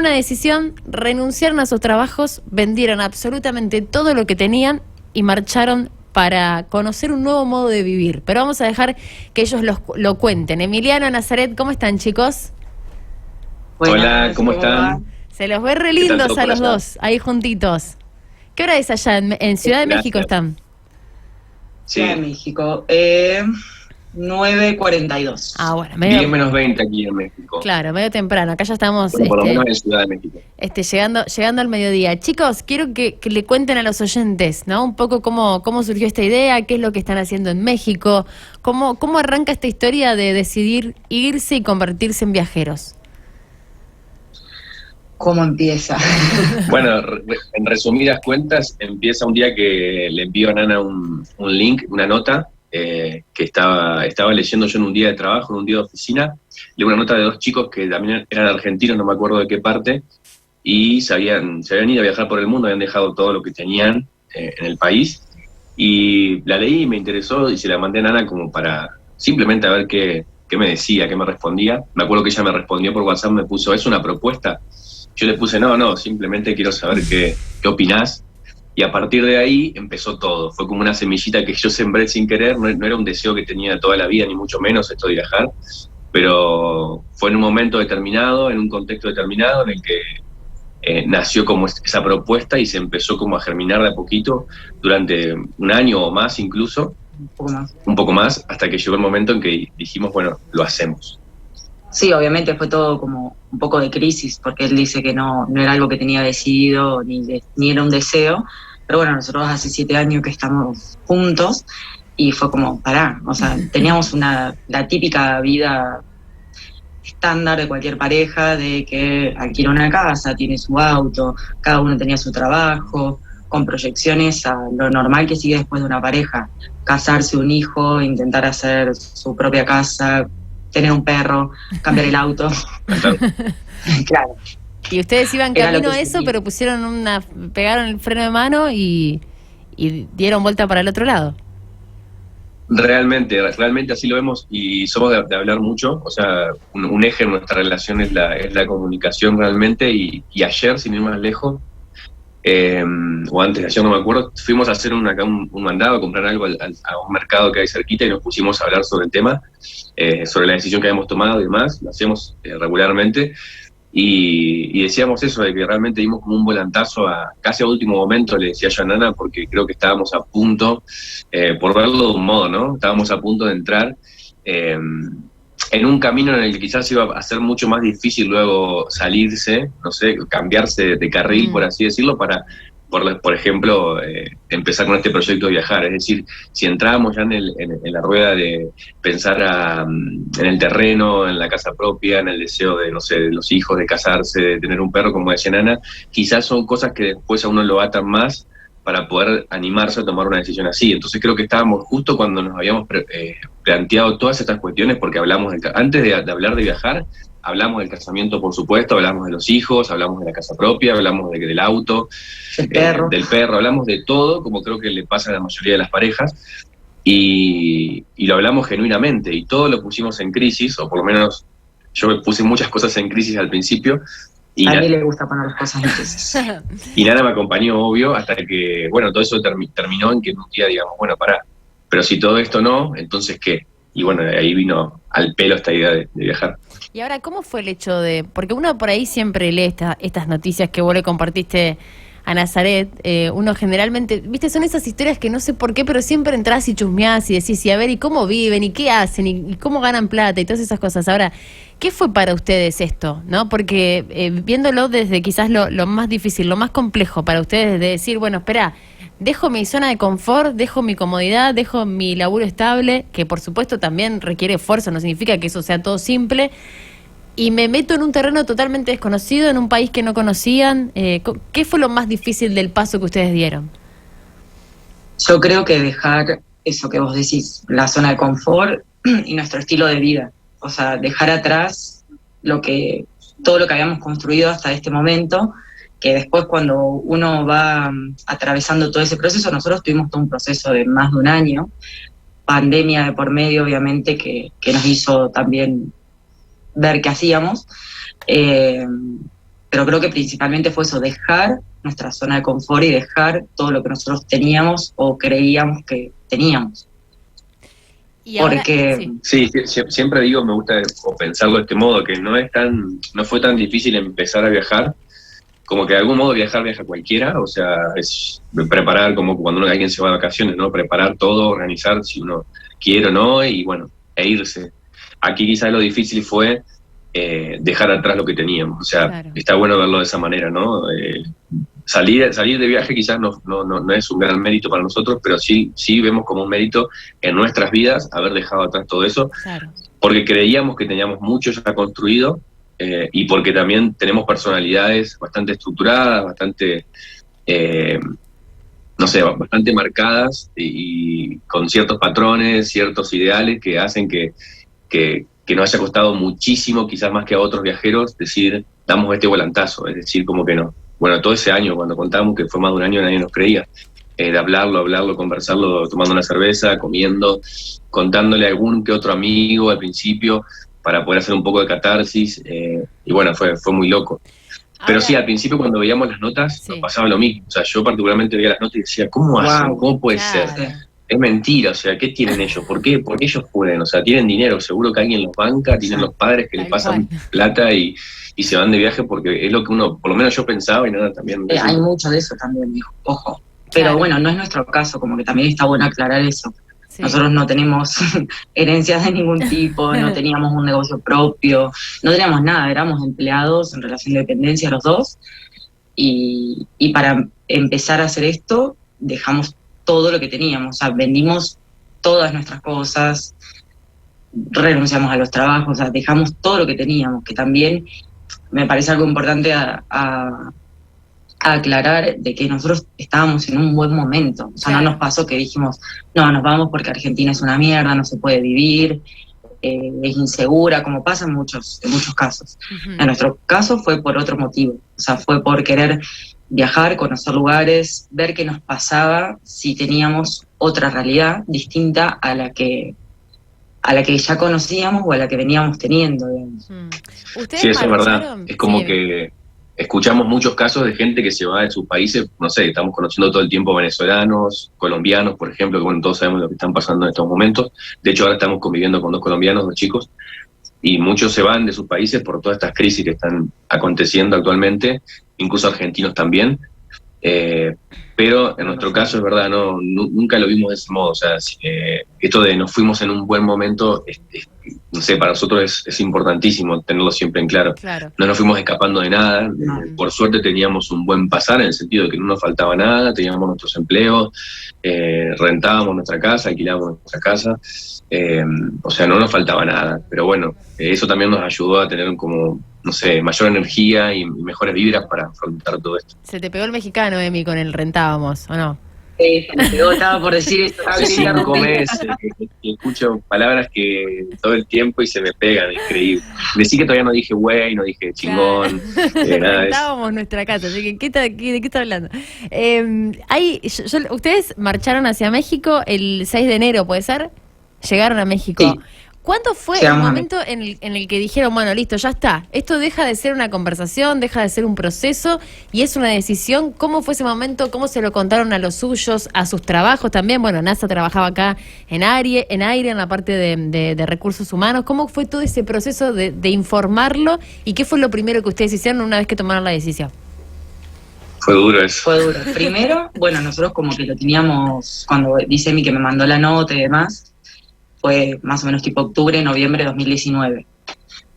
una decisión, renunciaron a sus trabajos, vendieron absolutamente todo lo que tenían y marcharon para conocer un nuevo modo de vivir. Pero vamos a dejar que ellos lo cuenten. Emiliano, Nazaret, ¿cómo están, chicos? Buenas, hola, ¿cómo están? Se los ve re lindos a los dos, ahí juntitos. ¿Qué hora es allá? ¿En Ciudad de México están? Sí. Ciudad de México, 9:42. Ah, bueno, medio... 10 menos 20 aquí en México. Claro, medio temprano, acá ya estamos... Bueno, por lo menos en Ciudad de México. Llegando al mediodía. Chicos, quiero que le cuenten a los oyentes, ¿no? Un poco cómo surgió esta idea, qué es lo que están haciendo en México, cómo arranca esta historia de decidir irse y convertirse en viajeros. ¿Cómo empieza? Bueno, en resumidas cuentas, empieza un día que le envío a Nana un link, una nota, que estaba leyendo yo en un día de trabajo, en un día de oficina, leo una nota de dos chicos que también eran argentinos, no me acuerdo de qué parte, y se habían ido a viajar por el mundo, habían dejado todo lo que tenían en el país, y la leí y me interesó, y se la mandé a Nana como para simplemente a ver qué me decía, qué me respondía. Me acuerdo que ella me respondió por WhatsApp, me puso, ¿es una propuesta? Yo le puse, no, simplemente quiero saber qué opinás. Y a partir de ahí empezó todo. Fue como una semillita que yo sembré sin querer, no era un deseo que tenía toda la vida, ni mucho menos esto de viajar, pero fue en un momento determinado, en un contexto determinado, en el que nació como esa propuesta y se empezó como a germinar de a poquito durante un año o más incluso, un poco más, hasta que llegó el momento en que dijimos, bueno, lo hacemos. Sí, obviamente fue todo como un poco de crisis, porque él dice que no era algo que tenía decidido, ni era un deseo, pero bueno, nosotros hace 7 años que estamos juntos, y fue como, o sea, teníamos la típica vida estándar de cualquier pareja, de que alquila una casa, tiene su auto, cada uno tenía su trabajo, con proyecciones a lo normal que sigue después de una pareja, casarse, un hijo, intentar hacer su propia casa, tener un perro, cambiar el auto. Claro. Y ustedes iban camino a eso, pero pegaron el freno de mano y dieron vuelta para el otro lado. Realmente así lo vemos, y somos de hablar mucho, o sea, un eje en nuestra relación es la comunicación realmente, y ayer, sin ir más lejos, o antes de ayer, no me acuerdo, fuimos a hacer un mandado, a comprar algo a un mercado que hay cerquita, y nos pusimos a hablar sobre el tema, sobre la decisión que habíamos tomado y demás. Lo hacemos regularmente, y decíamos eso, de que realmente dimos como un volantazo casi a último momento, le decía yo a Nana, porque creo que estábamos a punto, por verlo de un modo, ¿no? Estábamos a punto de entrar en un camino en el que quizás iba a ser mucho más difícil luego salirse, no sé, cambiarse de carril, por así decirlo, para, por ejemplo, empezar con este proyecto de viajar. Es decir, si entrábamos ya en la rueda de pensar en el terreno, en la casa propia, en el deseo de, no sé, de los hijos, de casarse, de tener un perro, como decía Nana, quizás son cosas que después a uno lo atan más para poder animarse a tomar una decisión así. Entonces creo que estábamos justo cuando nos habíamos planteado todas estas cuestiones, porque hablamos antes de hablar de viajar, hablamos del casamiento, por supuesto, hablamos de los hijos, hablamos de la casa propia, hablamos del auto, del perro, hablamos de todo, como creo que le pasa a la mayoría de las parejas, y lo hablamos genuinamente, y todo lo pusimos en crisis, o por lo menos yo puse muchas cosas en crisis al principio, y a mí le gusta poner las cosas en crisis. Y Nana me acompañó, obvio, hasta que, bueno, todo eso terminó en que un día digamos, bueno, pará, pero si todo esto no, entonces ¿qué? Y bueno, de ahí vino al pelo esta idea de viajar. Y ahora, ¿cómo fue el hecho de...? Porque uno por ahí siempre lee estas noticias que vos le compartiste a Nazaret, uno generalmente, viste, son esas historias que no sé por qué, pero siempre entras y chusmeás y decís, y a ver, ¿y cómo viven? ¿Y qué hacen? ¿Y cómo ganan plata? Y todas esas cosas. Ahora, ¿qué fue para ustedes esto? ¿No? Porque viéndolo desde quizás lo más difícil, lo más complejo para ustedes de decir, bueno, espera, dejo mi zona de confort, dejo mi comodidad, dejo mi laburo estable, que por supuesto también requiere esfuerzo, no significa que eso sea todo simple, y me meto en un terreno totalmente desconocido, en un país que no conocían. ¿Qué fue lo más difícil del paso que ustedes dieron? Yo creo que dejar eso que vos decís, la zona de confort y nuestro estilo de vida. O sea, dejar atrás todo lo que habíamos construido hasta este momento, que después cuando uno va atravesando todo ese proceso, nosotros tuvimos todo un proceso de más de un año, pandemia de por medio, obviamente, que nos hizo también ver qué hacíamos, pero creo que principalmente fue eso, dejar nuestra zona de confort y dejar todo lo que nosotros teníamos o creíamos que teníamos. Y ahora, Porque Sí, siempre digo, me gusta pensarlo de este modo, que no fue tan difícil empezar a viajar, como que de algún modo viaja cualquiera, o sea, es preparar como cuando alguien se va de vacaciones, ¿no? Preparar todo, organizar si uno quiere o no, y bueno, e irse. Aquí quizás lo difícil fue dejar atrás lo que teníamos, o sea, claro, está bueno verlo de esa manera, ¿no? Salir de viaje quizás no es un gran mérito para nosotros, pero sí vemos como un mérito en nuestras vidas haber dejado atrás todo eso, claro. porque creíamos que teníamos mucho ya construido, y porque también tenemos personalidades bastante estructuradas, bastante, no sé, bastante marcadas y con ciertos patrones, ciertos ideales que hacen que nos haya costado muchísimo, quizás más que a otros viajeros, decir, damos este volantazo, es decir, como que no. Bueno, todo ese año, cuando contamos que fue más de un año, nadie nos creía. De hablarlo, conversarlo, tomando una cerveza, comiendo, contándole a algún que otro amigo al principio, para poder hacer un poco de catarsis, y bueno, fue muy loco. Pero sí, al principio cuando veíamos las notas, nos pasaba lo mismo. O sea, yo particularmente veía las notas y decía, ¿cómo hacen? ¿Cómo puede ser? Es mentira, o sea, ¿qué tienen ellos? ¿Por qué ellos pueden? O sea, tienen dinero, seguro que alguien los banca, tienen los padres que les pasan plata y se van de viaje, porque es lo que uno, por lo menos yo pensaba y nada, también... hay mucho de eso también, ojo. Pero bueno, no es nuestro caso, como que también está bueno aclarar eso. Sí. Nosotros no tenemos herencias de ningún tipo, no teníamos un negocio propio, no teníamos nada, éramos empleados en relación de dependencia los dos, y para empezar a hacer esto dejamos todo lo que teníamos, o sea, vendimos todas nuestras cosas, renunciamos a los trabajos, o sea, dejamos todo lo que teníamos, que también me parece algo importante a aclarar, de que nosotros estábamos en un buen momento, o sea, no nos pasó que dijimos, no, nos vamos porque Argentina es una mierda, no se puede vivir, es insegura, como pasa en muchos casos. En nuestro caso fue por otro motivo, o sea, fue por querer viajar, conocer lugares, ver qué nos pasaba si teníamos otra realidad distinta a la que ya conocíamos o a la que veníamos teniendo. Sí, eso es verdad. Es como que escuchamos muchos casos de gente que se va de sus países, no sé, estamos conociendo todo el tiempo venezolanos, colombianos, por ejemplo, que bueno, todos sabemos lo que están pasando en estos momentos. De hecho, ahora estamos conviviendo con 2 colombianos, 2 chicos, y muchos se van de sus países por todas estas crisis que están aconteciendo actualmente, incluso argentinos también. Pero en nuestro caso es verdad, nunca lo vimos de ese modo. O sea, esto de nos fuimos en un buen momento, no sé, para nosotros es importantísimo tenerlo siempre en claro. No nos fuimos escapando de nada. Por suerte teníamos un buen pasar, en el sentido de que no nos faltaba nada, teníamos nuestros empleos, rentábamos nuestra casa, alquilábamos nuestra casa. O sea, no nos faltaba nada. Pero bueno, eso también nos ayudó a tener como, no sé, mayor energía y mejores vibras para afrontar todo esto. Se te pegó el mexicano, Emi, con el rentábamos, ¿o no? Se me pegó, estaba por decir esto. Hace 5 meses que escucho palabras que todo el tiempo y se me pegan, increíble. Decí que todavía no dije güey, no dije chingón, nada de rentábamos nuestra casa, así que ¿de qué está hablando? Ustedes marcharon hacia México el 6 de enero, ¿puede ser? Llegaron a México. Sí. ¿Cuándo fue el momento en el que dijeron, bueno, listo, ya está, esto deja de ser una conversación, deja de ser un proceso y es una decisión? ¿Cómo fue ese momento? ¿Cómo se lo contaron a los suyos, a sus trabajos también? Bueno, NASA trabajaba acá en aire, en la parte de recursos humanos. ¿Cómo fue todo ese proceso de informarlo y qué fue lo primero que ustedes hicieron una vez que tomaron la decisión? Fue duro eso. Fue duro. Primero, bueno, nosotros como que lo teníamos, cuando dice Emi que me mandó la nota y demás, fue más o menos tipo octubre, noviembre de 2019.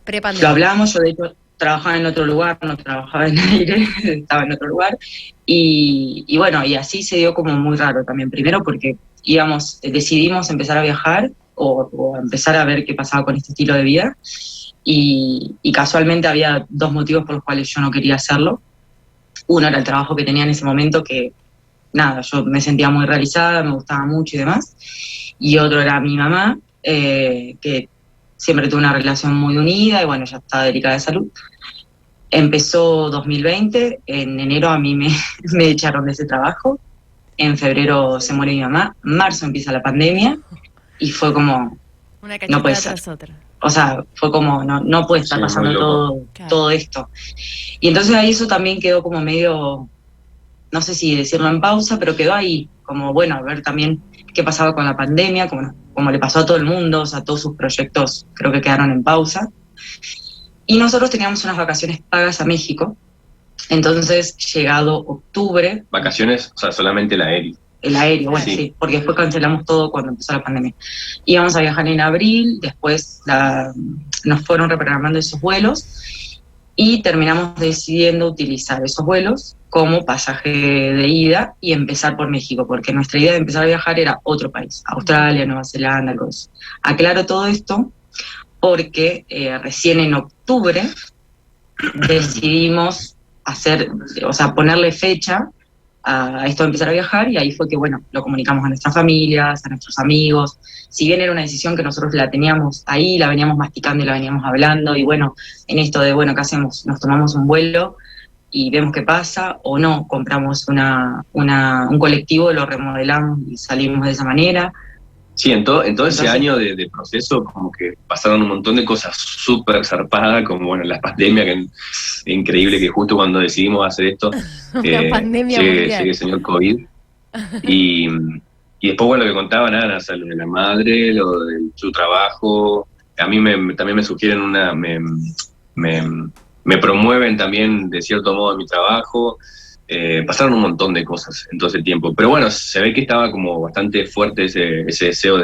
Prepandemia. Lo hablamos, yo de hecho trabajaba en otro lugar, no trabajaba en aire, estaba en otro lugar, y bueno, y así se dio como muy raro también. Primero porque decidimos empezar a viajar o empezar a ver qué pasaba con este estilo de vida, y casualmente había 2 motivos por los cuales yo no quería hacerlo. Uno era el trabajo que tenía en ese momento, que nada, yo me sentía muy realizada, me gustaba mucho y demás. Y otro era mi mamá, que siempre tuvo una relación muy unida y bueno, ya está delicada de salud. Empezó 2020, en enero a mí me echaron de ese trabajo, en febrero se muere mi mamá, marzo empieza la pandemia y fue como, una cachetada no puede ser. tras otra. o sea, fue como, no puede estar pasando todo esto. Y entonces ahí eso también quedó como medio, no sé si decirlo en pausa, pero quedó ahí, como bueno, a ver también qué pasaba con la pandemia, como le pasó a todo el mundo, o sea, todos sus proyectos creo que quedaron en pausa. Y nosotros teníamos unas vacaciones pagas a México, entonces llegado octubre... ¿Vacaciones? O sea, solamente el aéreo. El aéreo, bueno, sí, porque después cancelamos todo cuando empezó la pandemia. Íbamos a viajar en abril, después nos fueron reprogramando esos vuelos y terminamos decidiendo utilizar esos vuelos como pasaje de ida y empezar por México, porque nuestra idea de empezar a viajar era otro país, Australia, Nueva Zelanda, algo así. Aclaro todo esto porque recién en octubre decidimos ponerle fecha a esto de empezar a viajar, y ahí fue que, bueno, lo comunicamos a nuestras familias, a nuestros amigos. Si bien era una decisión que nosotros la teníamos ahí, la veníamos masticando y la veníamos hablando, y bueno, en esto de, bueno, ¿qué hacemos? ¿Nos tomamos un vuelo y vemos qué pasa? ¿O no? Compramos un colectivo, lo remodelamos y salimos de esa manera. Sí, en todo ese año de proceso, como que pasaron un montón de cosas súper zarpadas, como bueno, la pandemia, que es increíble que justo cuando decidimos hacer esto, llegue el señor COVID. Y después, bueno, lo que contaban Ana, o sea, lo de la madre, lo de su trabajo, a mí también me sugieren me promueven también de cierto modo mi trabajo. Pasaron un montón de cosas en todo ese tiempo, pero bueno, se ve que estaba como bastante fuerte ese deseo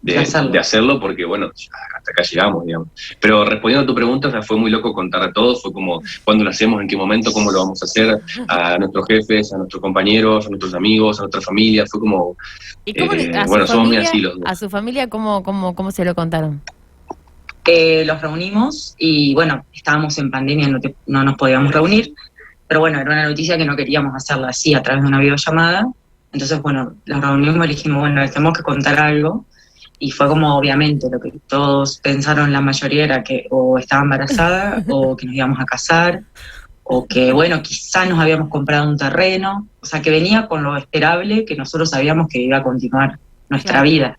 de hacerlo, porque bueno, hasta acá llegamos, digamos. Pero respondiendo a tu pregunta, o sea, fue muy loco contar a todos, fue como cuándo lo hacemos, en qué momento, cómo lo vamos a hacer, a nuestros jefes, a nuestros compañeros, a nuestros amigos, a nuestra familia, fue como, ¿y cómo bueno, somos muy así los dos. ¿A su familia cómo se lo contaron? Los reunimos y bueno, estábamos en pandemia, no nos podíamos reunir. Pero bueno, era una noticia que no queríamos hacerla así, a través de una videollamada. Entonces, bueno, nos reunimos y dijimos, bueno, les tenemos que contar algo. Y fue como, obviamente, lo que todos pensaron, la mayoría era que o estaba embarazada, o que nos íbamos a casar, o que, bueno, quizás nos habíamos comprado un terreno. O sea, que venía con lo esperable, que nosotros sabíamos que iba a continuar nuestra vida.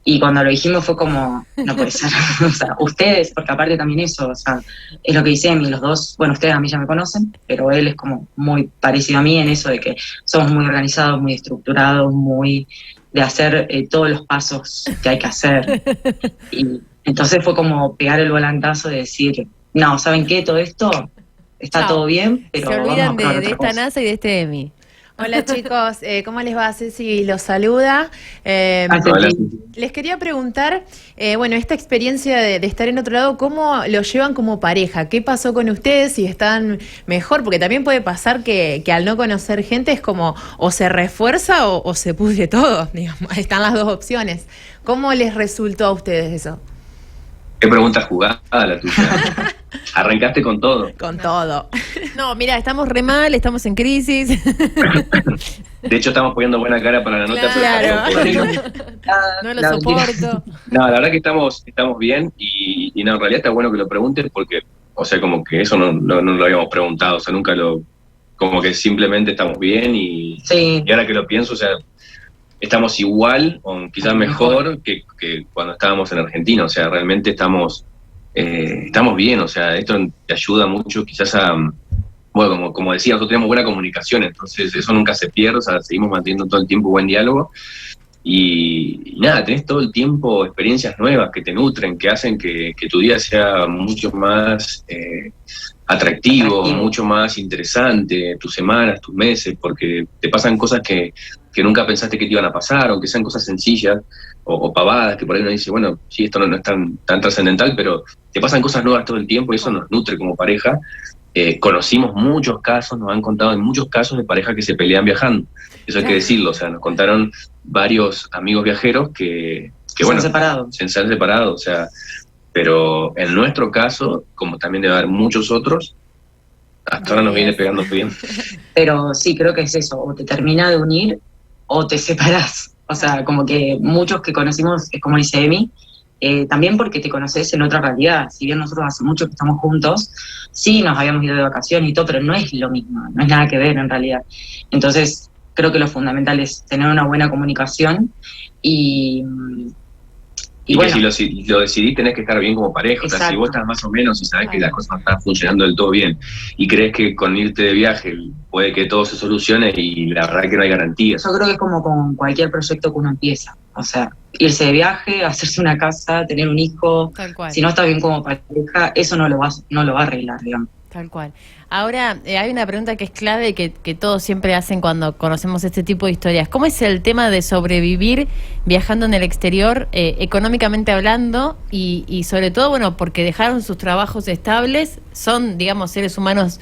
Y cuando lo dijimos fue como, no puede ser, o sea, ustedes, porque aparte también eso, o sea, es lo que dice Emi, los dos, bueno, ustedes a mí ya me conocen, pero él es como muy parecido a mí en eso de que somos muy organizados, muy estructurados, muy de hacer todos los pasos que hay que hacer. Y entonces fue como pegar el volantazo de decir, no, ¿saben qué? Todo esto está todo bien, pero se olvidan vamos a de esta NASA y de este Emi. Hola chicos, ¿cómo les va? Ceci los saluda. Hola. Les quería preguntar, bueno, esta experiencia de estar en otro lado, ¿cómo lo llevan como pareja? ¿Qué pasó con ustedes? Si están mejor, porque también puede pasar que al no conocer gente es como o se refuerza o se pudre todo, digamos. Están las dos opciones. ¿Cómo les resultó a ustedes eso? Qué pregunta jugada la tuya. Arrancaste con todo. Con todo. No, mira, estamos re mal, estamos en crisis. De hecho, estamos poniendo buena cara para la nota. Claro. Pero no lo soporto. No, la verdad que estamos bien y no, en realidad está bueno que lo preguntes porque, o sea, como que eso no lo habíamos preguntado, o sea, nunca como que simplemente estamos bien y ahora que lo pienso, o sea, estamos igual o quizás mejor que cuando estábamos en Argentina, o sea, realmente estamos bien, o sea, esto te ayuda mucho quizás a, bueno, como decía, nosotros tenemos buena comunicación, entonces eso nunca se pierde, o sea, seguimos manteniendo todo el tiempo buen diálogo y nada, tenés todo el tiempo experiencias nuevas que te nutren, que hacen que tu día sea mucho más atractivo, mucho más interesante, tus semanas, tus meses, porque te pasan cosas que nunca pensaste que te iban a pasar, aunque sean cosas sencillas o pavadas, que por ahí uno dice, bueno, sí, esto no es tan trascendental, pero te pasan cosas nuevas todo el tiempo y eso nos nutre como pareja. Conocimos muchos casos, nos han contado en muchos casos de parejas que se pelean viajando. Eso hay que decirlo, o sea, nos contaron varios amigos viajeros que bueno, se han separado, o sea, pero en nuestro caso, como también debe haber muchos otros, hasta ahora nos viene pegando bien. Pero sí, creo que es eso, o te termina de unir o te separás. O sea, como que muchos que conocimos, es como dice Emi, también porque te conoces en otra realidad. Si bien nosotros hace mucho que estamos juntos, sí nos habíamos ido de vacaciones y todo, pero no es lo mismo, no es nada que ver en realidad. Entonces, creo que lo fundamental es tener una buena comunicación y Y bueno, que si lo decidís tenés que estar bien como pareja. O sea, si exacto. vos estás más o menos y sabés que las cosas no están funcionando del todo bien y crees que con irte de viaje puede que todo se solucione, y la verdad que no hay garantías. Yo creo que es como con cualquier proyecto que uno empieza. O sea, irse de viaje, hacerse una casa, tener un hijo. Tal cual. Si no estás bien como pareja, eso no lo va a arreglar, digamos. Tal cual. Ahora, hay una pregunta que es clave que todos siempre hacen cuando conocemos este tipo de historias. ¿Cómo es el tema de sobrevivir viajando en el exterior, económicamente hablando, y sobre todo, bueno, porque dejaron sus trabajos estables, son, digamos, seres humanos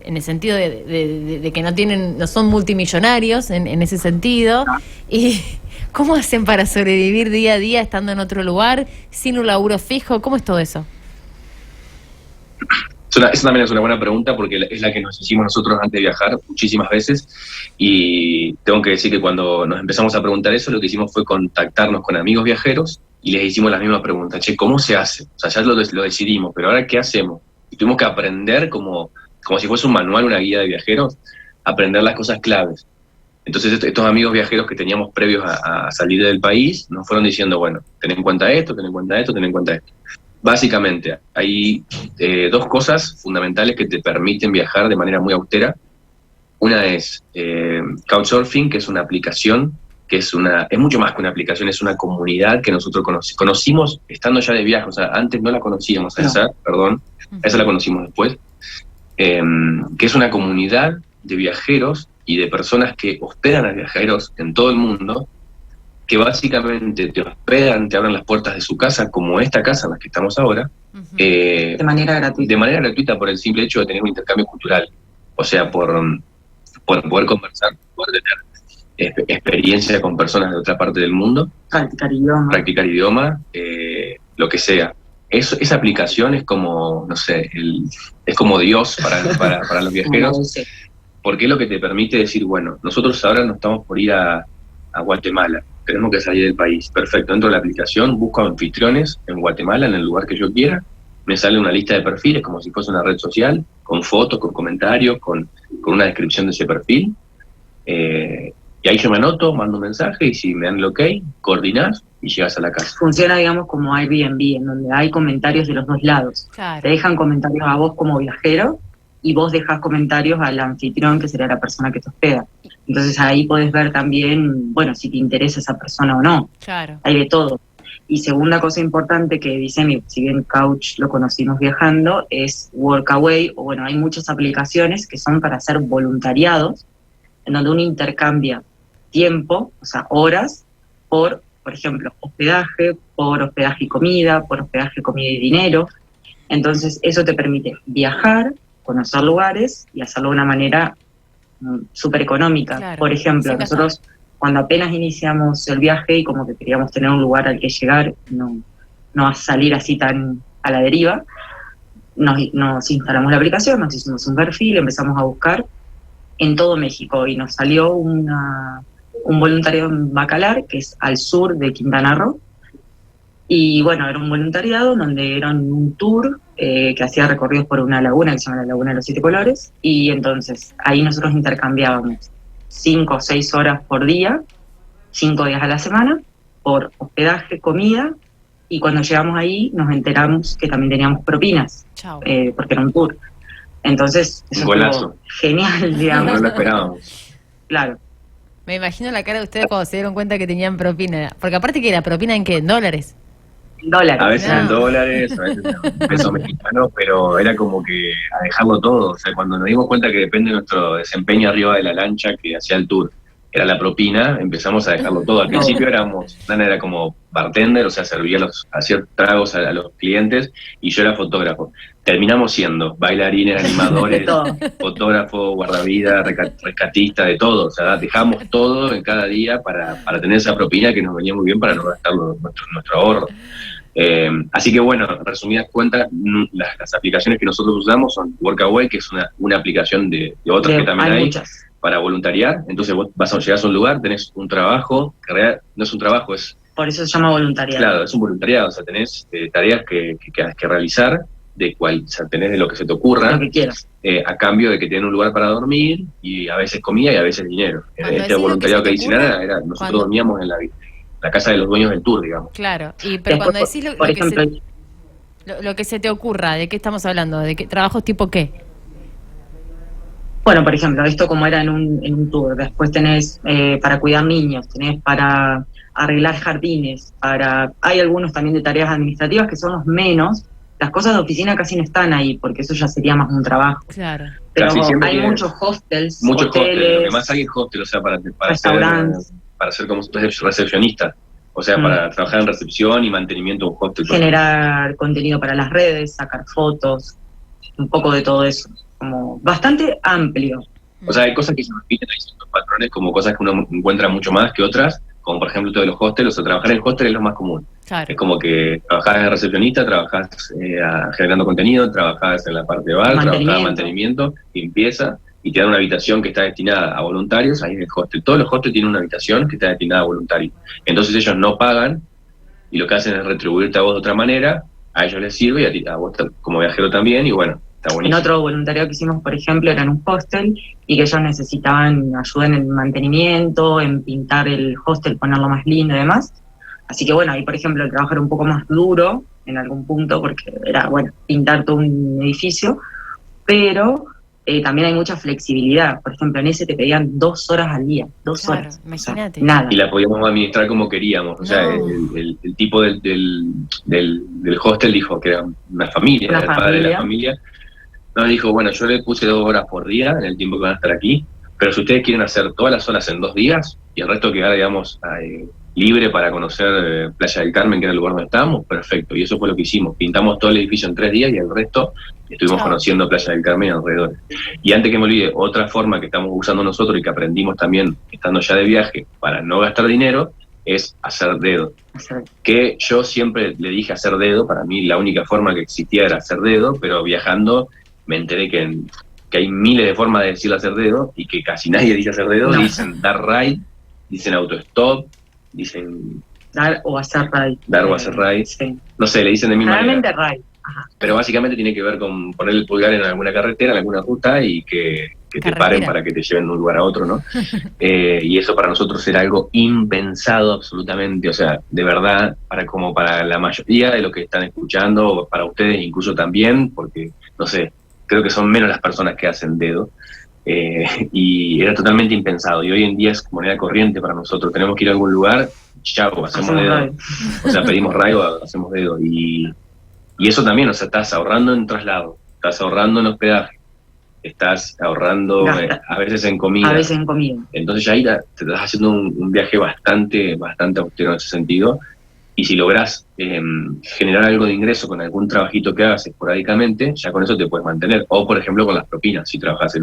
en el sentido de que no son multimillonarios en ese sentido, y ¿cómo hacen para sobrevivir día a día estando en otro lugar, sin un laburo fijo? ¿Cómo es todo eso? Esa también es una buena pregunta, porque es la que nos hicimos nosotros antes de viajar muchísimas veces, y tengo que decir que cuando nos empezamos a preguntar eso, lo que hicimos fue contactarnos con amigos viajeros y les hicimos la misma pregunta: che, ¿cómo se hace? O sea, ya lo decidimos, pero ahora ¿qué hacemos? Y tuvimos que aprender como si fuese un manual, una guía de viajeros, aprender las cosas claves. Entonces estos amigos viajeros que teníamos previos a salir del país nos fueron diciendo, bueno, ten en cuenta esto, ten en cuenta esto, ten en cuenta esto. Básicamente, hay dos cosas fundamentales que te permiten viajar de manera muy austera. Una es Couchsurfing, que es una aplicación, que es mucho más que una aplicación, es una comunidad que nosotros conocimos estando ya de viaje. O sea, antes no la conocíamos a esa, esa la conocimos después, que es una comunidad de viajeros y de personas que hospedan a viajeros en todo el mundo, que básicamente te hospedan, te abren las puertas de su casa, como esta casa en la que estamos ahora, de manera gratuita. De manera gratuita, por el simple hecho de tener un intercambio cultural. O sea, por poder conversar, poder tener experiencia con personas de otra parte del mundo. Practicar idioma, lo que sea. Esa aplicación es como, no sé, es como Dios para los viajeros, porque es lo que te permite decir, bueno, nosotros ahora nos estamos por ir a Guatemala, tenemos que salir del país. Perfecto, dentro de la aplicación busco anfitriones en Guatemala, en el lugar que yo quiera, me sale una lista de perfiles como si fuese una red social, con fotos, con comentarios, con una descripción de ese perfil, y ahí yo me anoto, mando un mensaje, y si me dan el ok, coordinás y llegas a la casa. Funciona, digamos, como Airbnb, en donde hay comentarios de los dos lados. Claro. Te dejan comentarios a vos como viajero, y vos dejás comentarios al anfitrión, que sería la persona que te hospeda. Entonces ahí podés ver también, bueno, si te interesa esa persona o no. Claro. Hay de todo. Y segunda cosa importante que dicen, y si bien Couch lo conocimos viajando, es Workaway, o bueno, hay muchas aplicaciones que son para hacer voluntariados, en donde uno intercambia tiempo, o sea, horas, por ejemplo, por hospedaje y comida, por hospedaje, comida y dinero. Entonces eso te permite viajar, conocer lugares y hacerlo de una manera súper económica. Claro. Por ejemplo, nosotros cuando apenas iniciamos el viaje y como que queríamos tener un lugar al que llegar, no a salir así tan a la deriva, nos instalamos la aplicación, nos hicimos un perfil, empezamos a buscar en todo México y nos salió un voluntariado en Bacalar, que es al sur de Quintana Roo. Y bueno, era un voluntariado donde era un tour que hacía recorridos por una laguna que se llama la Laguna de los Siete Colores, y entonces ahí nosotros intercambiábamos 5 o 6 horas por día, 5 días a la semana, por hospedaje, comida, y cuando llegamos ahí nos enteramos que también teníamos propinas, porque era un tour. Entonces, eso estuvo genial, digamos. No lo esperábamos. Claro. Me imagino la cara de ustedes cuando se dieron cuenta que tenían propina, porque aparte que la propina ¿en qué? ¿En dólares? Dólares. A veces en dólares, a veces en pesos mexicanos, pero era como que a dejarlo todo. O sea, cuando nos dimos cuenta que depende de nuestro desempeño arriba de la lancha que hacía el tour, era la propina, empezamos a dejarlo todo. Al principio Dana era como bartender, o sea, hacía tragos a los clientes, y yo era fotógrafo. Terminamos siendo bailarines, animadores, fotógrafo, guardavidas, rescatista, de todo. O sea, dejamos todo en cada día para tener esa propina que nos venía muy bien para no gastar nuestro ahorro. Así que bueno, resumidas cuentas, las aplicaciones que nosotros usamos son Workaway, que es una aplicación de otras que también hay muchas, para voluntariar. Entonces vos llegar a un lugar, tenés un trabajo, que no es un trabajo, es... Por eso se llama voluntariado. Claro, es un voluntariado, o sea, tenés tareas que realizar, o sea, tenés de lo que se te ocurra, lo que quieras, a cambio de que tengan un lugar para dormir, y a veces comida y a veces dinero. Este voluntariado que dice nada, nosotros dormíamos en la la casa de los dueños del tour, digamos. Claro, pero cuando decís por ejemplo, lo que se te ocurra, ¿de qué estamos hablando? ¿De qué trabajos tipo qué? bueno, por ejemplo, esto como era en un tour, después tenés para cuidar niños, tenés para arreglar jardines, hay algunos también de tareas administrativas que son los menos. Las cosas de oficina casi no están ahí, porque eso ya sería más un trabajo. Claro. Pero Casi siempre hay tiene muchos hostels, Muchos hostels, lo hoteles, que más hay es hostel, o sea, para restaurantes. para ser como recepcionista, o sea, para trabajar en recepción y mantenimiento de un hostel. Generar contenido para las redes, sacar fotos, un poco de todo eso, como bastante amplio. O sea, hay cosas que se repiten, hay ciertos patrones, como cosas que uno encuentra mucho más que otras, como por ejemplo todo de los hostels, o sea, trabajar en hostel es lo más común. Claro. Es como que trabajás de recepcionista, trabajás generando contenido, trabajás en la parte de bar, trabajás en mantenimiento, limpieza, y te dan una habitación que está destinada a voluntarios, ahí en el hostel. Todos los hostels tienen una habitación que está destinada a voluntarios. Entonces ellos no pagan, y lo que hacen es retribuirte a vos de otra manera, a ellos les sirve, y a ti, a vos como viajero también, y bueno, está buenísimo. En otro voluntariado que hicimos, por ejemplo, era en un hostel, y que ellos necesitaban ayuda en el mantenimiento, en pintar el hostel, ponerlo más lindo y demás. Así que bueno, ahí por ejemplo el trabajo era un poco más duro en algún punto, porque era, bueno, pintar todo un edificio, pero también hay mucha flexibilidad. Por ejemplo, en ese te pedían 2 horas al día, 2 Claro, horas. imagínate. O sea, nada. Y la podíamos administrar como queríamos. O sea, el tipo del hostel dijo que era una familia, era el padre de la familia. Nos dijo, bueno, yo le puse 2 horas por día en el tiempo que van a estar aquí, pero si ustedes quieren hacer todas las horas en 2 días y el resto quedar, digamos, libre para conocer Playa del Carmen, que era el lugar donde estábamos, perfecto. Y eso fue lo que hicimos. Pintamos todo el edificio en 3 días y el resto estuvimos conociendo Playa del Carmen y alrededor. Y antes que me olvide, otra forma que estamos usando nosotros y que aprendimos también estando ya de viaje para no gastar dinero es hacer dedo. Que yo siempre le dije hacer dedo, para mí la única forma que existía era hacer dedo, pero viajando me enteré que hay miles de formas de decir hacer dedo y que casi nadie dice hacer dedo. Dicen dar ride, dicen auto-stop, dicen dar o hacer ride. Dar o hacer ride. Sí. No sé, le dicen de mi manera. Realmente ride. Ajá. Pero básicamente tiene que ver con poner el pulgar en alguna carretera, en alguna ruta y que te paren para que te lleven de un lugar a otro, ¿no? Y eso para nosotros era algo impensado absolutamente, o sea, de verdad, para la mayoría de los que están escuchando, para ustedes incluso también, porque, no sé, creo que son menos las personas que hacen dedo. Y era totalmente impensado, y hoy en día es moneda corriente para nosotros. Tenemos que ir a algún lugar, chavo, hacemos dedo. O sea, pedimos rayo, hacemos dedo. Y eso también, o sea, estás ahorrando en traslado, estás ahorrando en hospedaje, estás ahorrando a veces en comida. A veces en comida. Entonces ya ahí te estás haciendo un viaje bastante austero en ese sentido. Y si lográs generar algo de ingreso con algún trabajito que hagas esporádicamente, ya con eso te puedes mantener. O, por ejemplo, con las propinas. Si trabajas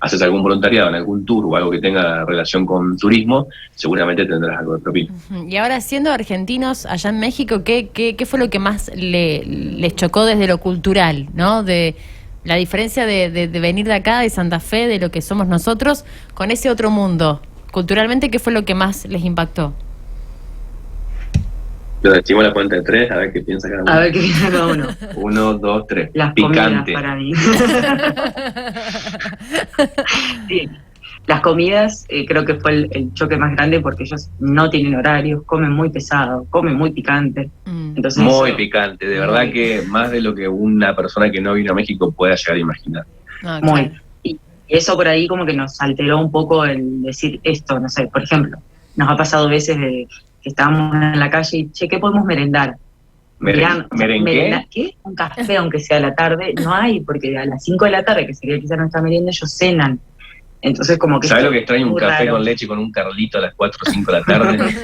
haces algún voluntariado en algún tour o algo que tenga relación con turismo, seguramente tendrás algo de propina. Y ahora, siendo argentinos allá en México, ¿qué fue lo que más les chocó desde lo cultural, ¿no? De la diferencia de venir de acá, de Santa Fe, de lo que somos nosotros, con ese otro mundo. Culturalmente, ¿qué fue lo que más les impactó? Lo decimos a la cuenta de 3, a ver qué piensa cada uno. A ver qué piensa cada uno. 1, 2, 3. Las picante. Comidas para mí. Sí. Las comidas creo que fue el choque más grande, porque ellos no tienen horarios, comen muy pesado, comen muy picante. Entonces, muy picante, de verdad que más de lo que una persona que no vino a México pueda llegar a imaginar. Muy. Y eso por ahí como que nos alteró un poco el decir esto, no sé, por ejemplo, nos ha pasado veces de que estábamos en la calle y, che, ¿qué podemos merendar? ¿Merengue? ¿Qué? Un café, aunque sea a la tarde, no hay, porque a las 5 de la tarde, que sería quizás nuestra merienda, ellos cenan. Entonces como que... ¿Sabes lo que extraño? Un café raro. Con leche con un Carlito a las 4 o 5 de la tarde.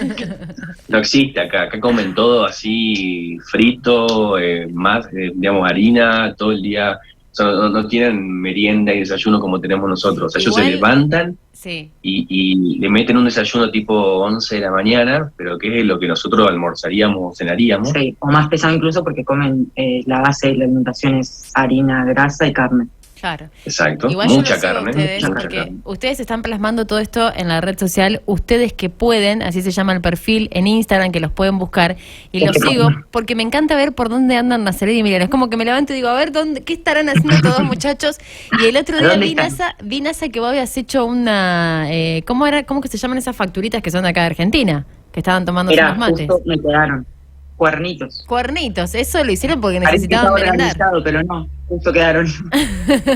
No existe acá comen todo así frito, más, digamos, harina, todo el día. O sea, no tienen merienda y desayuno como tenemos nosotros. O sea, ellos se levantan y le meten un desayuno tipo 11 de la mañana, pero que es lo que nosotros almorzaríamos o cenaríamos. Sí, o más pesado incluso, porque comen la base de la alimentación es harina, grasa y carne. Claro. Exacto, Igual mucha yo lo sigo carne. a ustedes, porque ustedes están plasmando todo esto en la red social, ustedes que pueden, así se llama el perfil en Instagram, que los pueden buscar, y los sigo porque me encanta ver por dónde andan Nazaret y Emiliano. Es como que me levanto y digo, a ver, ¿qué estarán haciendo todos muchachos? Y el otro día vi, Nasa, que vos habías hecho una, ¿cómo que se llaman esas facturitas que son de acá de Argentina? que estaban tomando Mira, unos mates. justo me quedaron cuernitos. Cuernitos, eso lo hicieron porque Parece que necesitaban estaba merendar. organizado, pero no, justo quedaron.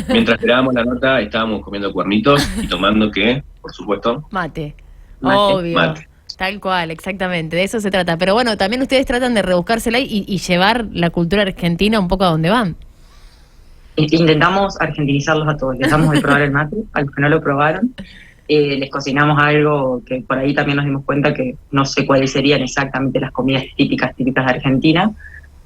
Mientras esperábamos la nota, estábamos comiendo cuernitos y tomando, ¿qué? Por supuesto, Mate, Mate. obvio. Mate. Tal cual, exactamente, de eso se trata. Pero bueno, también ustedes tratan de rebuscársela y llevar la cultura argentina un poco a donde van. Intentamos argentinizarlos a todos, les damos de probar el mate, a los que no lo probaron, les cocinamos algo que por ahí también nos dimos cuenta que no sé cuáles serían exactamente las comidas típicas de Argentina,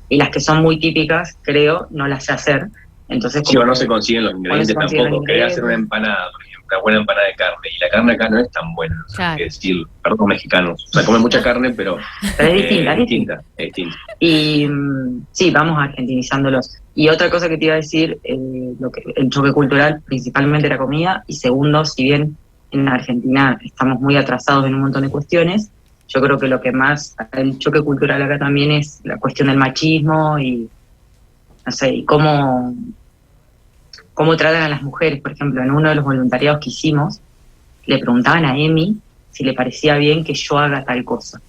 y las que son muy típicas, creo, no las sé hacer. Entonces, sí, o no se consiguen los ingredientes no se consiguen tampoco. los Quería hacer una ingredientes. empanada, por ejemplo, una buena empanada de carne, y la carne acá no es tan buena, o sea, Claro. hay que decir, perdón, mexicanos, o sea, comen mucha carne, pero Pero es distinta, es distinta. Y sí, vamos argentinizándolos. Y otra cosa que te iba a decir, el choque cultural, principalmente la comida, y segundo, si bien en Argentina estamos muy atrasados en un montón de cuestiones, yo creo que lo que más, el choque cultural acá también es la cuestión del machismo y, no sé, y cómo tratan a las mujeres. Por ejemplo, en uno de los voluntariados que hicimos, le preguntaban a Emi si le parecía bien que yo haga tal cosa.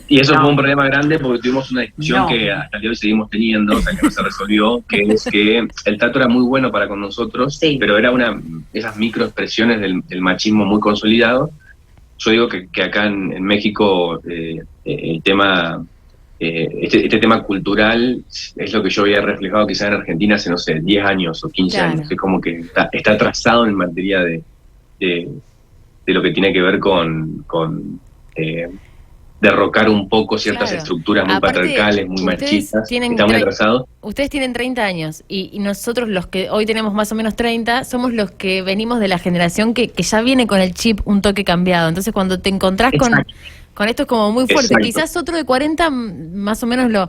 Y eso No. fue un problema grande porque tuvimos una discusión No. que hasta el día de hoy seguimos teniendo, o sea, que no se resolvió, que es que el trato era muy bueno para con nosotros, Sí. pero era esas microexpresiones del machismo muy consolidado. Yo digo que acá en México el tema, este tema cultural es lo que yo había reflejado quizá en Argentina hace, no sé, 10 años o 15 Claro. años. Es como que está atrasado en materia de lo que tiene que ver con derrocar un poco ciertas Claro. estructuras muy Aparte, patriarcales, muy ustedes machistas. tienen Está muy tre- atrasado. Ustedes tienen 30 años y nosotros los que hoy tenemos más o menos 30 somos los que venimos de la generación que ya viene con el chip un toque cambiado. Entonces cuando te encontrás Exacto. con esto es como muy fuerte. Exacto. Quizás otro de 40 más o menos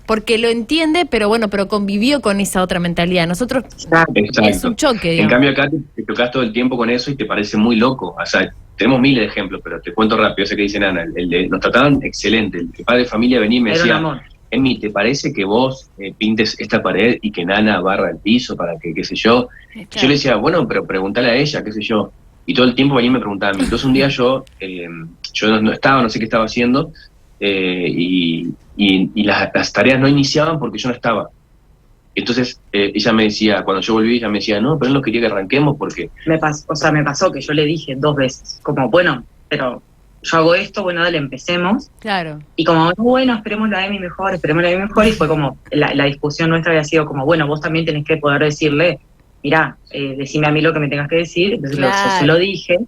porque lo entiende, pero bueno, pero convivió con esa otra mentalidad. Nosotros Exacto. es un choque, En digamos. cambio acá te tocas todo el tiempo con eso y te parece muy loco. O sea, tenemos miles de ejemplos, pero te cuento rápido ese que dice Ana. Nos trataban excelente. El padre de familia venía y me Era un decía, amor. Emi, ¿te parece que vos pintes esta pared y que Nana barra el piso para que, qué sé yo? Claro. Yo le decía, bueno, pero pregúntale a ella, qué sé yo. Y todo el tiempo venía y me preguntaba a mí. Entonces un día yo no estaba, no sé qué estaba haciendo, y las tareas no iniciaban porque yo no estaba. Entonces ella me decía, cuando yo volví, ella me decía, no, pero él no quería que arranquemos porque... Me pasó que yo le dije 2 veces, como, bueno, pero yo hago esto, bueno, dale, empecemos. Claro. Y como, bueno, esperemos la Emi mejor, y fue como, la discusión nuestra había sido como, bueno, vos también tenés que poder decirle, mirá, decime a mí lo que me tengas que decir. Entonces yo Claro. se lo dije,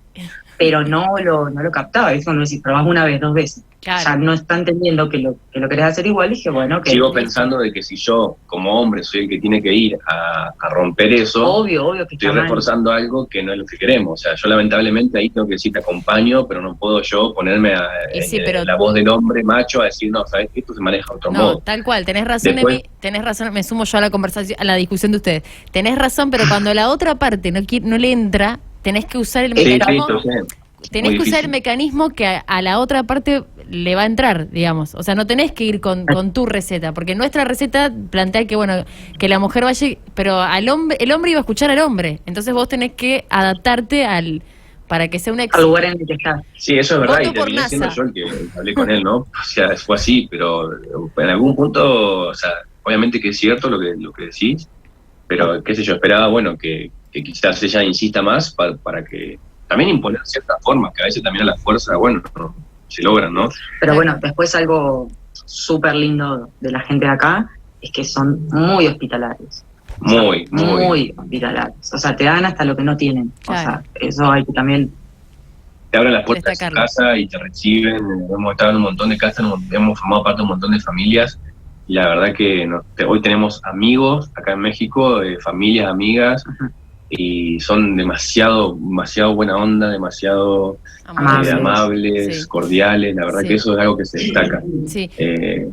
pero no lo captaba. Es cuando decís, probás 1 vez, 2 veces. Claro. O sea, no está entendiendo que lo querés hacer igual. Dije, bueno, que Sigo pensando de que si yo, como hombre, soy el que tiene que ir a romper eso, obvio que estoy está mal. reforzando algo que no es lo que queremos. O sea, yo lamentablemente ahí tengo que decir, te acompaño, pero no puedo yo ponerme Y sí, pero- la voz del hombre macho a decir, no, sabes que esto se maneja de otro No, modo. tal cual, tenés razón, Después- Emi, tenés razón, me sumo yo a la conversación, a la discusión de ustedes. Tenés razón, pero cuando la otra parte no le entra, tenés que usar el Sí, sí, mecanismo, entonces, tenés muy que usar el difícil. mecanismo que a la otra parte le va a entrar, digamos. O sea, no tenés que ir con tu receta, porque nuestra receta plantea que bueno, que la mujer vaya, pero el hombre iba a escuchar al hombre. Entonces vos tenés que adaptarte para que sea un Al éxito. lugar en el que estás. Sí, eso es verdad, Voto y por terminé siendo NASA. yo el que hablé con él, ¿no? O sea, fue así, pero en algún punto, o sea, obviamente que es cierto lo que decís, pero qué sé yo, esperaba, bueno, que quizás ella insista más para que también imponer ciertas formas, que a veces también a la fuerza, bueno, no, se logran, ¿no? Pero bueno, después algo súper lindo de la gente de acá es que son muy hospitalarios. Muy hospitalarios. O sea, te dan hasta lo que no tienen. Claro. O sea, eso hay que también... Te abren las puertas de su Destacarlo. casa y te reciben. Hemos estado en un montón de casas, hemos formado parte de un montón de familias, y la verdad que hoy tenemos amigos acá en México, familias, amigas, Ajá. y son demasiado buena onda, demasiado Amables. amables, Sí. cordiales. La verdad Sí. que eso es algo que se destaca. Sí. Eh,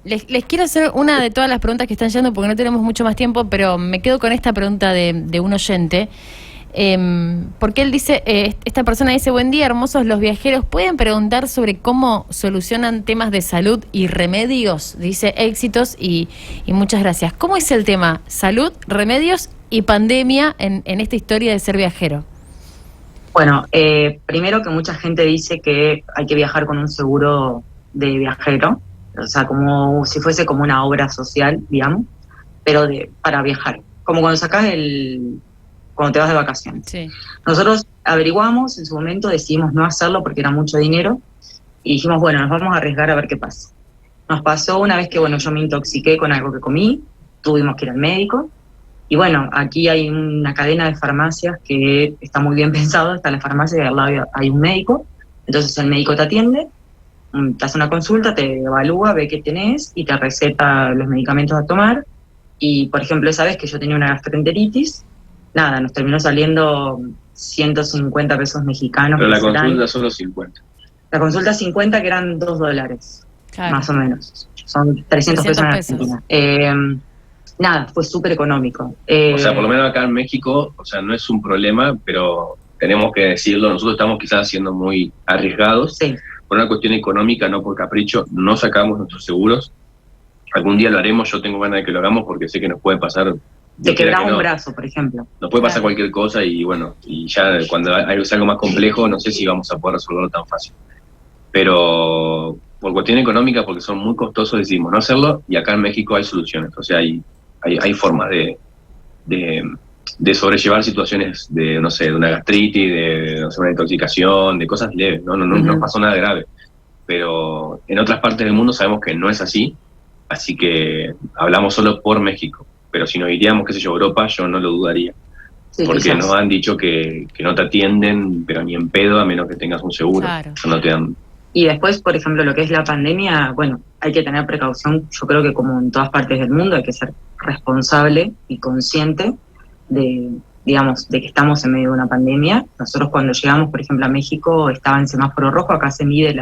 Les quiero hacer una de todas las preguntas que están yendo porque no tenemos mucho más tiempo, pero me quedo con esta pregunta de un oyente. Porque él dice, esta persona dice, buen día, hermosos los viajeros, ¿pueden preguntar sobre cómo solucionan temas de salud y remedios? Dice, éxitos y muchas gracias. ¿Cómo es el tema salud, remedios y pandemia en esta historia de ser viajero? Bueno, primero que mucha gente dice que hay que viajar con un seguro de viajero, o sea, como si fuese como una obra social, digamos, pero para viajar, como cuando te vas de vacaciones. Sí. Nosotros averiguamos, en su momento decidimos no hacerlo porque era mucho dinero, y dijimos, bueno, nos vamos a arriesgar a ver qué pasa. Nos pasó una vez que, bueno, yo me intoxiqué con algo que comí, tuvimos que ir al médico, y bueno, aquí hay una cadena de farmacias que está muy bien pensado, está la farmacia y al lado hay un médico, entonces el médico te atiende, te hace una consulta, te evalúa, ve qué tenés y te receta los medicamentos a tomar. Y, por ejemplo, esa vez que yo tenía una gastroenteritis, nada, nos terminó saliendo 150 pesos mexicanos. Pero la consulta solo 50. La consulta 50, que eran $2, Claro. más o menos. Son 300 pesos en Argentina. Nada, fue súper económico. O sea, por lo menos acá en México, o sea, no es un problema, pero tenemos que decirlo, nosotros estamos quizás siendo muy arriesgados. Sí. Por una cuestión económica, no por capricho, no sacamos nuestros seguros. Algún día lo haremos, yo tengo ganas de que lo hagamos porque sé que nos puede pasar. Te quebramos un brazo, por ejemplo. Nos puede pasar cualquier cosa y bueno, y ya cuando hay algo más complejo, no sé si vamos a poder resolverlo tan fácil. Pero por cuestión económica, porque son muy costosos, decidimos no hacerlo, y acá en México hay soluciones, o sea, hay formas de sobrellevar situaciones de, no sé, de una gastritis, de, no sé, una intoxicación, de cosas leves, no nos pasó nada grave. Pero en otras partes del mundo sabemos que no es así, así que hablamos solo por México. Pero si nos iríamos, qué sé yo, a Europa, yo no lo dudaría. Sí, porque quizás nos han dicho que no te atienden, pero ni en pedo, a menos que tengas un seguro. Claro. No te dan. Y después, por ejemplo, lo que es la pandemia, bueno, hay que tener precaución. Yo creo que como en todas partes del mundo hay que ser responsable y consciente de, digamos, de que estamos en medio de una pandemia. Nosotros cuando llegamos, por ejemplo, a México, estaba en semáforo rojo, acá se mide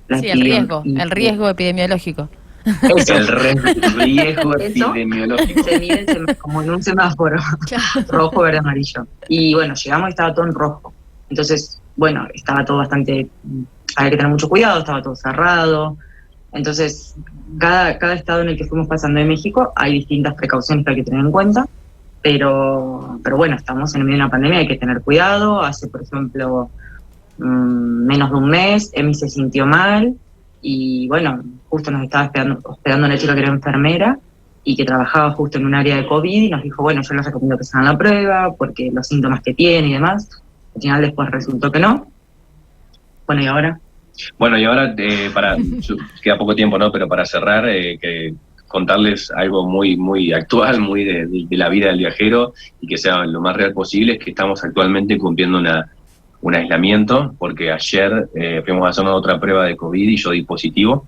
el riesgo epidemiológico. El riesgo epidemiológico. Se mide como en un semáforo, rojo, verde, amarillo. Y bueno, llegamos y estaba todo en rojo. Entonces, bueno, estaba todo bastante, había que tener mucho cuidado, estaba todo cerrado. Entonces, cada estado en el que fuimos pasando de México hay distintas precauciones que hay que tener en cuenta, pero bueno, estamos en medio de una pandemia, hay que tener cuidado. Hace, por ejemplo, menos de un mes, Emi se sintió mal y bueno, justo nos estaba hospedando una chica que era enfermera y que trabajaba justo en un área de COVID y nos dijo, bueno, yo les recomiendo que se hagan la prueba porque los síntomas que tiene y demás. Al final después resultó que no. Bueno, ¿y ahora? Bueno, y ahora, queda poco tiempo, ¿no? Pero para cerrar, que contarles algo muy muy actual, muy de la vida del viajero y que sea lo más real posible, es que estamos actualmente cumpliendo un aislamiento, porque ayer fuimos a hacernos otra prueba de COVID y yo di positivo.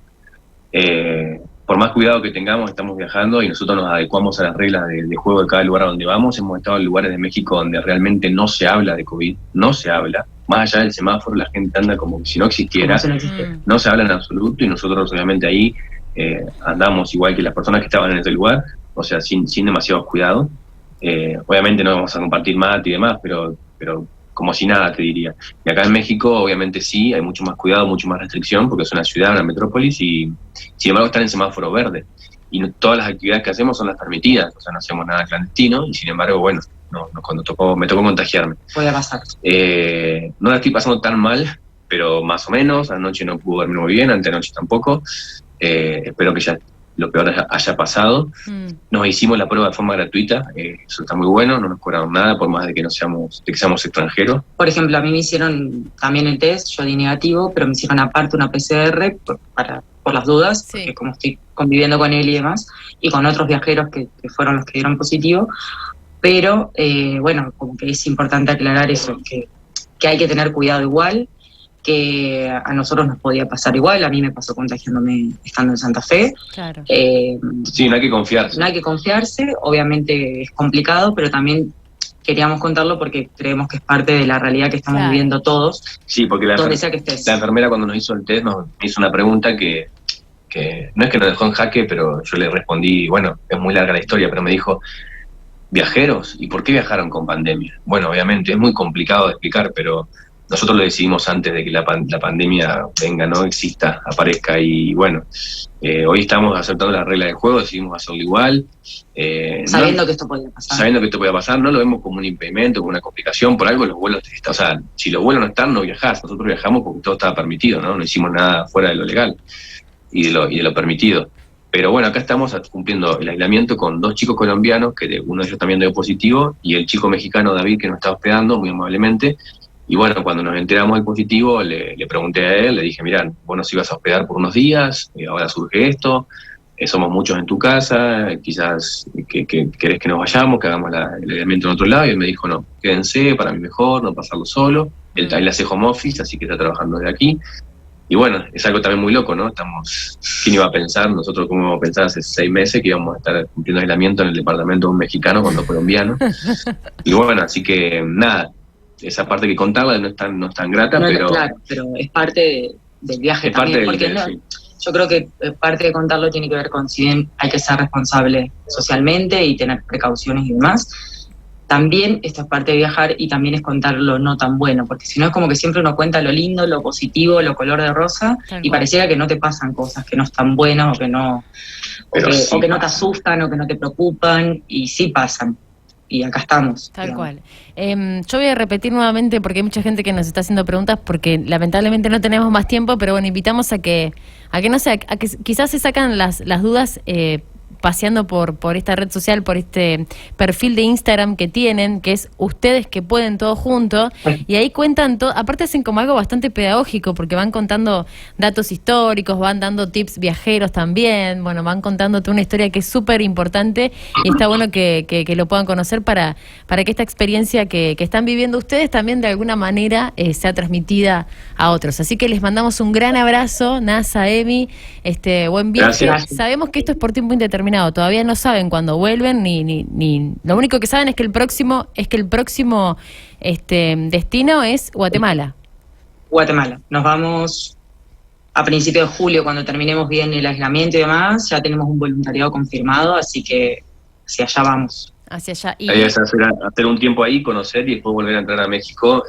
Por más cuidado que tengamos, estamos viajando y nosotros nos adecuamos a las reglas de juego de cada lugar a donde vamos. Hemos estado en lugares de México donde realmente no se habla de COVID, no se habla. Más allá del semáforo, la gente anda como si no existiera, no se habla en absoluto y nosotros obviamente ahí andamos igual que las personas que estaban en ese lugar, o sea, sin demasiado cuidado. Obviamente no vamos a compartir mate y demás, pero como si nada, te diría. Y acá en México, obviamente sí, hay mucho más cuidado, mucho más restricción, porque es una ciudad, una metrópolis, y sin embargo están en semáforo verde. Y todas las actividades que hacemos son las permitidas, o sea, no hacemos nada clandestino, y sin embargo, bueno, cuando me tocó contagiarme. Puede pasar. No la estoy pasando tan mal, pero más o menos. Anoche no pude dormir muy bien, antenoche tampoco. Espero que ya lo peor haya pasado. Nos hicimos la prueba de forma gratuita, eso está muy bueno, no nos cobraron nada, por más de que seamos extranjeros. Por ejemplo, a mí me hicieron también el test, yo di negativo, pero me hicieron aparte una PCR por las dudas, porque como estoy conviviendo con él y demás, y con otros viajeros que fueron los que dieron positivo, pero bueno, como que es importante aclarar eso, que hay que tener cuidado igual, que a nosotros nos podía pasar igual, a mí me pasó contagiándome estando en Santa Fe. Claro. Sí, no hay que confiarse. No hay que confiarse, obviamente es complicado, pero también queríamos contarlo porque creemos que es parte de la realidad que estamos viviendo todos. Sí, porque donde sea que estés. La enfermera cuando nos hizo el test nos hizo una pregunta que no es que nos dejó en jaque, pero yo le respondí, bueno, es muy larga la historia, pero me dijo, ¿viajeros? ¿Y por qué viajaron con pandemia? Bueno, obviamente es muy complicado de explicar, pero nosotros lo decidimos antes de que la pandemia venga, no exista, aparezca, y bueno, hoy estamos aceptando las reglas del juego, decidimos hacerlo igual. Sabiendo que esto podía pasar. Sabiendo que esto podía pasar, no lo vemos como un impedimento, como una complicación, por algo los vuelos, o sea, si los vuelos no están, no viajás, nosotros viajamos porque todo estaba permitido, no hicimos nada fuera de lo legal y de lo permitido. Pero bueno, acá estamos cumpliendo el aislamiento con 2 chicos colombianos, que uno de ellos también dio positivo, y el chico mexicano David, que nos está hospedando muy amablemente. Y bueno, cuando nos enteramos del positivo, le pregunté a él, le dije, mirá, vos nos ibas a hospedar por unos días, ahora surge esto, somos muchos en tu casa, quizás que querés que nos vayamos, que hagamos el aislamiento en otro lado. Y él me dijo, no, quédense, para mí mejor, no pasarlo solo. Él hace home office, así que está trabajando desde aquí. Y bueno, es algo también muy loco, ¿no? ¿Quién iba a pensar? Nosotros, ¿cómo íbamos a pensar hace 6 meses que íbamos a estar cumpliendo aislamiento en el departamento de un mexicano cuando colombiano? Y bueno, así que nada, esa parte que contarla no es tan grata, no, pero... Claro, pero es parte del viaje también, porque sí. Yo creo que parte de contarlo tiene que ver con, si bien hay que ser responsable socialmente y tener precauciones y demás, también esto es parte de viajar, y también es contar lo no tan bueno, porque si no es como que siempre uno cuenta lo lindo, lo positivo, lo color de rosa, y pareciera que no te pasan cosas que no están buenas, o que no no te asustan, o que no te preocupan, y sí pasan. Y acá estamos. Tal cual. Yo voy a repetir nuevamente, porque hay mucha gente que nos está haciendo preguntas, porque lamentablemente no tenemos más tiempo, pero bueno, invitamos a que no sé, a que quizás se sacan las dudas paseando por esta red social, por este perfil de Instagram que tienen, que es Ustedes que Pueden Todo Junto, y ahí cuentan todo, aparte hacen como algo bastante pedagógico, porque van contando datos históricos, van dando tips viajeros también, bueno, van contando toda una historia que es súper importante, y está bueno que lo puedan conocer para que esta experiencia que están viviendo ustedes también de alguna manera sea transmitida a otros. Así que les mandamos un gran abrazo, Nasa, Emi, buen viaje. Gracias. Sabemos que esto es por tiempo indeterminado, todavía no saben cuándo vuelven, ni lo único que saben es que el próximo destino es Guatemala. Guatemala. Nos vamos a principios de julio, cuando terminemos bien el aislamiento y demás. Ya tenemos un voluntariado confirmado, así que hacia allá vamos. Hacia allá. La idea es hacer un tiempo ahí, conocer y después volver a entrar a México.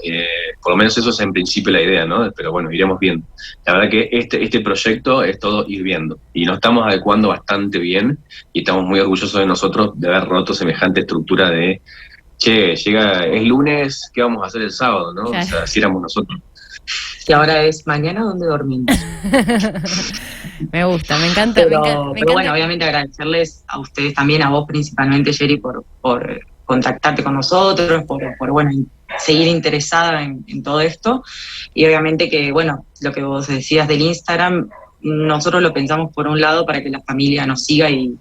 Por lo menos eso es en principio la idea, ¿no? Pero bueno, iremos viendo. La verdad que este proyecto es todo ir viendo. Y nos estamos adecuando bastante bien, y estamos muy orgullosos de nosotros de haber roto semejante estructura de, es lunes, ¿qué vamos a hacer el sábado, no? Claro. O sea, así éramos nosotros. Y ahora es mañana, ¿dónde dormimos? Me gusta, me encanta. Pero bueno, obviamente agradecerles a ustedes también, a vos principalmente, Jerry, por contactarte con nosotros, por bueno, seguir interesada en todo esto. Y obviamente que, bueno, lo que vos decías del Instagram, nosotros lo pensamos por un lado para que la familia nos siga y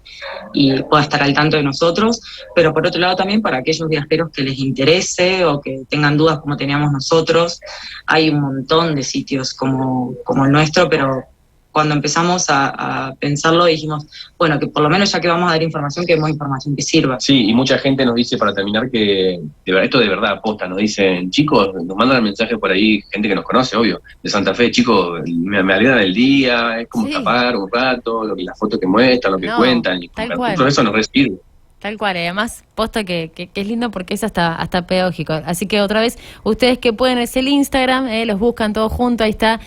pueda estar al tanto de nosotros, pero por otro lado también para aquellos viajeros que les interese o que tengan dudas como teníamos nosotros. Hay un montón de sitios como el nuestro, pero cuando empezamos a pensarlo dijimos, bueno, que por lo menos ya que vamos a dar información, que demos información que sirva. Sí, y mucha gente nos dice, para terminar, que esto de verdad aposta, nos dicen, chicos, nos mandan mensajes por ahí, gente que nos conoce, obvio, de Santa Fe, chicos, me alegran el día, es como escapar un rato, las fotos que muestran, lo que cuentan, y todo eso nos resirve. Tal cual, además, posta que es lindo porque es hasta pedagógico. Así que otra vez, ustedes que pueden, es el Instagram, los buscan todos juntos, ahí está.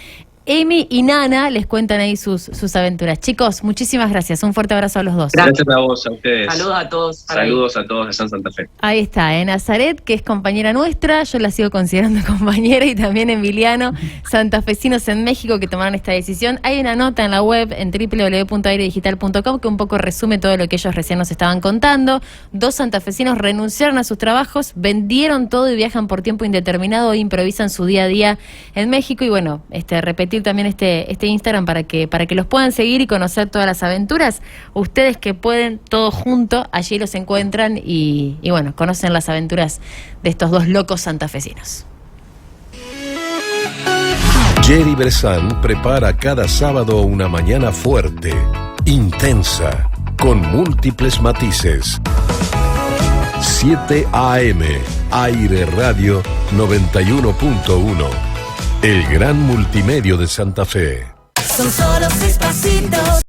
Emi y Nana les cuentan ahí sus aventuras. Chicos, muchísimas gracias. Un fuerte abrazo a los dos. Gracias a vos, a ustedes. Saludos a todos. Saludos a todos de Santa Fe. Ahí está, Nazaret, que es compañera nuestra, yo la sigo considerando compañera, y también Emiliano, santafesinos en México que tomaron esta decisión. Hay una nota en la web en www.airedigital.com que un poco resume todo lo que ellos recién nos estaban contando. 2 santafesinos renunciaron a sus trabajos, vendieron todo y viajan por tiempo indeterminado e improvisan su día a día en México. Y bueno, repetir también este Instagram para que los puedan seguir y conocer todas las aventuras. Ustedes que pueden, todos juntos, allí los encuentran y bueno, conocen las aventuras de estos 2 locos santafesinos. Jerry Bressan prepara cada sábado una mañana fuerte, intensa, con múltiples matices. 7 AM, Aire Radio 91.1. El gran multimedio de Santa Fe. Son solo 6 pasitos.